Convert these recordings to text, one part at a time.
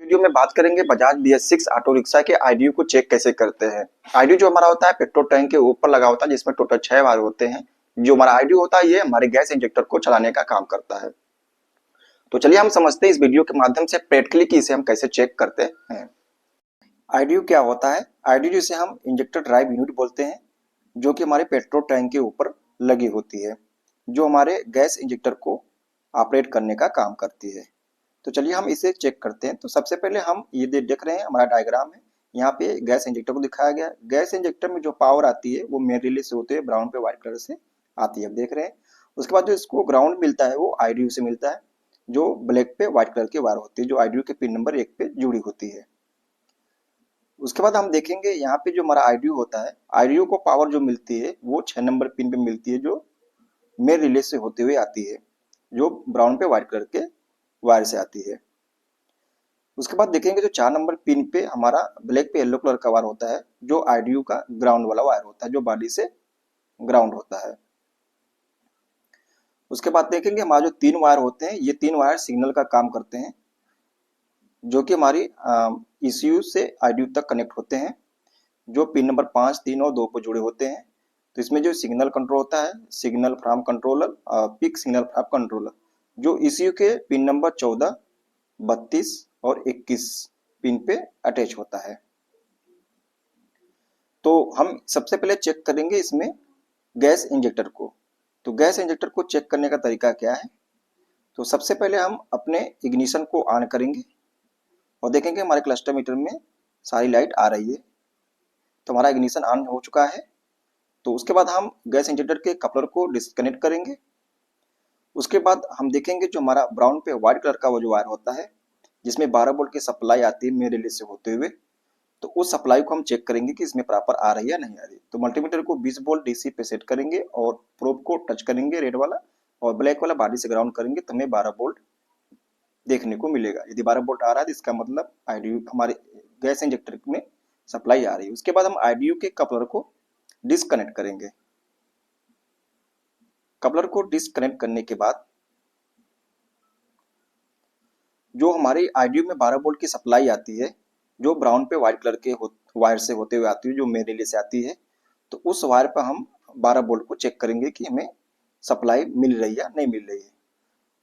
Video में बात करेंगे बजाज BS6 ऑटो रिक्शा के आईडीयू को चेक कैसे करते हैं। आईडीयू जो हमारा होता है पेट्रोल टैंक के ऊपर लगा होता है, जिसमें टोटल 6 वायर होते हैं। जो हमारा आईडीयू होता है ये हमारे गैस इंजेक्टर को चलाने का काम करता है। तो चलिए हम समझते हैं इस वीडियो के माध्यम से प्रैक्टिकली कि इसे हम कैसे चेक करते हैं। आईडीयू क्या होता है? आईडीयू जिसे हम इंजेक्टर ड्राइव यूनिट बोलते हैं, जो कि हमारे पेट्रोल टैंक के ऊपर लगी होती है, जो हमारे गैस इंजेक्टर को ऑपरेट करने का काम करती है। तो चलिए हम इसे चेक करते हैं। तो सबसे पहले हम ये देख रहे हैं, हमारा डायग्राम है। यहाँ पे गैस इंजेक्टर को दिखाया गया। गैस इंजेक्टर में जो पावर आती है वो मेन रिले से होते हुए ब्राउन पे व्हाइट कलर से आती है, अब देख रहे हैं। उसके बाद जो इसको ग्राउंड मिलता है वो आईडीयू से मिलता है, जो ब्लैक पे व्हाइट कलर की वायर होती है, जो आईडीयू के पिन नंबर 1 पे जुड़ी होती है। उसके बाद हम देखेंगे यहाँ पे जो हमारा आईडीयू होता है, आईडीयू को पावर जो मिलती है वो 6 नंबर पिन पे मिलती है, जो मेन रिले से होते हुए आती है, जो ब्राउन पे व्हाइट कलर के वायर से आती है। उसके बाद देखेंगे जो 4 नंबर पिन पे हमारा ब्लैक पे येलो कलर का वायर होता है, जो आईडीयू का ग्राउंड वाला वायर होता है, जो बॉडी से ग्राउंड होता है। उसके बाद देखेंगे हमारे जो 3 वायर होते हैं, ये 3 वायर सिग्नल का काम करते हैं, जो कि हमारी ECU से आईडीयू तक कनेक्ट होते हैं, जो पिन नंबर 5, 3 और 2 पर जुड़े होते हैं। तो इसमें जो सिग्नल कंट्रोल होता है, signal from controller, pick signal from controller, जो ECU के पिन नंबर 14, 32 और 21 पिन पे अटैच होता है। तो हम सबसे पहले चेक करेंगे इसमें गैस इंजेक्टर को। तो गैस इंजेक्टर को चेक करने का तरीका क्या है? तो सबसे पहले हम अपने इग्निशन को ऑन करेंगे और देखेंगे हमारे क्लस्टर मीटर में सारी लाइट आ रही है। तो हमारा इग्निशन ऑन हो चुका है। तो उसके बाद हम गैस इंजेक्टर के कपलर को डिस्कनेक्ट करेंगे। उसके बाद हम देखेंगे जो हमारा ब्राउन पे व्हाइट कलर का वो जो वायर होता है, जिसमें 12 वोल्ट की सप्लाई आती है मेन रिले से होते हुए, तो उस सप्लाई को हम चेक करेंगे कि इसमें प्रॉपर आ रही है या नहीं आ रही। तो मल्टीमीटर को 20 वोल्ट डीसी पे सेट करेंगे और प्रोब को टच करेंगे रेड वाला, और ब्लैक वाला बॉडी से ग्राउंड करेंगे, तो हमें 12 वोल्ट देखने को मिलेगा। यदि 12 वोल्ट आ रहा है तो इसका मतलब आईडीयू हमारे गैस इंजेक्टर में सप्लाई आ रही है। उसके बाद हम आईडीयू के कपलर को डिस्कनेक्ट करेंगे। कपलर को डिस्कनेक्ट करने के बाद जो हमारी आईडीयू में 12 वोल्ट की सप्लाई आती है, जो ब्राउन पे व्हाइट कलर के वायर से होते हुए आती है, जो मेन रिले से आती है, तो उस वायर पर हम 12 वोल्ट को चेक करेंगे कि हमें सप्लाई मिल रही है या नहीं मिल रही है।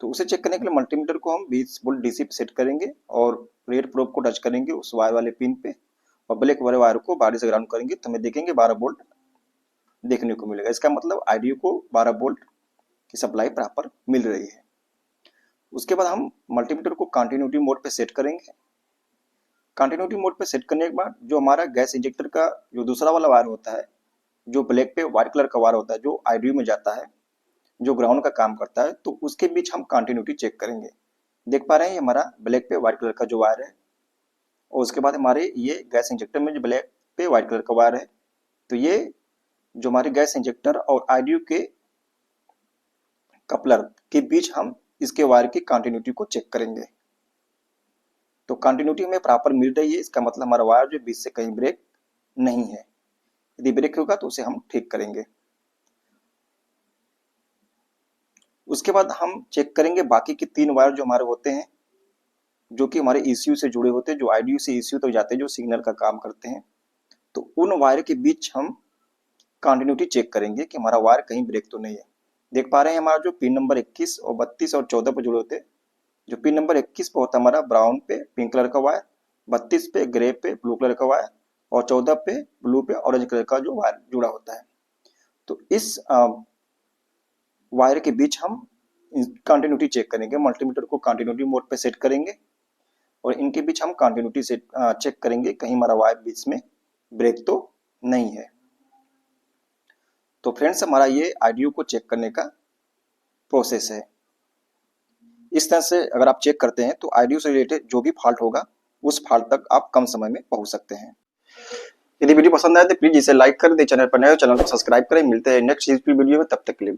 तो उसे चेक करने के लिए मल्टीमीटर को हम 20 वोल्ट डीसी पे सेट करेंगे और रेड प्रोब को टच करेंगे उस वायर वाले पिन पे, और ब्लैक वाले वायर को बॉडी से ग्राउंड करेंगे, तो हमें देखेंगे 12 वोल्ट देखने को मिलेगा। इसका मतलब आईडीयू को 12 वोल्ट की सप्लाई प्रॉपर मिल रही है। उसके बाद हम मल्टीमीटर को कंटिन्यूटी मोड पे सेट करेंगे। कंटिन्यूटी मोड पे सेट करने के बाद जो हमारा गैस इंजेक्टर का जो दूसरा वाला वायर होता है, जो ब्लैक पे व्हाइट कलर का वायर होता है, जो आईडीयू में जाता है, जो ग्राउंड का काम करता है, तो उसके बीच हम कंटिन्यूटी चेक करेंगे। देख पा रहे हैं हमारा ब्लैक पे व्हाइट कलर का जो वायर है, और उसके बाद हमारे ये गैस इंजेक्टर में जो ब्लैक पे व्हाइट कलर का वायर है, तो ये जो हमारे गैस इंजेक्टर और आईडीयू के कपलर के बीच हम इसके वायर की कंटिन्यूटी को चेक करेंगे। तो कंटिन्यूटी हमें प्रॉपर मिल रही है, इसका मतलब हमारा वायर जो बीच से कहीं ब्रेक नहीं है। यदि ब्रेक होगा तो उसे हम ठीक करेंगे। उसके बाद हम चेक करेंगे बाकी के 3 वायर जो हमारे होते हैं, जो कि हमारे ECU से जुड़े होते हैं, जो आईडीयू से ECU तक जाते हैं, जो सिग्नल का काम करते हैं। तो उन वायर के बीच हम कंटिन्यूटी चेक करेंगे कि हमारा वायर कहीं ब्रेक तो नहीं है। देख पा रहे हैं हमारा जो पिन नंबर 21 और 32 और 14 पर जुड़े होते हैं, जो पिन नंबर 21 पे होता है हमारा ब्राउन पे पिंक कलर का वायर, 32 पे ग्रे पे ब्लू कलर का वायर, और 14 पे ब्लू पे ऑरेंज कलर का जो वायर जुड़ा होता है। तो इस वायर के बीच हम कंटिन्यूटी चेक करेंगे। मल्टीमीटर को कंटिन्यूटी मोड पे सेट करेंगे और इनके बीच हम कंटिन्यूटी से चेक करेंगे कहीं हमारा वायर बीच में ब्रेक तो नहीं है। तो फ्रेंड्स, हमारा ये आईडीयू को चेक करने का प्रोसेस है। इस तरह से अगर आप चेक करते हैं तो आईडीयू से रिलेटेड जो भी फॉल्ट होगा, उस फॉल्ट तक आप कम समय में पहुंच सकते हैं। यदि वीडियो पसंद आए तो प्लीज इसे लाइक कर दे, चैनल पर नए हो चैनल को सब्सक्राइब करें। मिलते हैं नेक्स्ट वीडियो में, तब तक के लिए।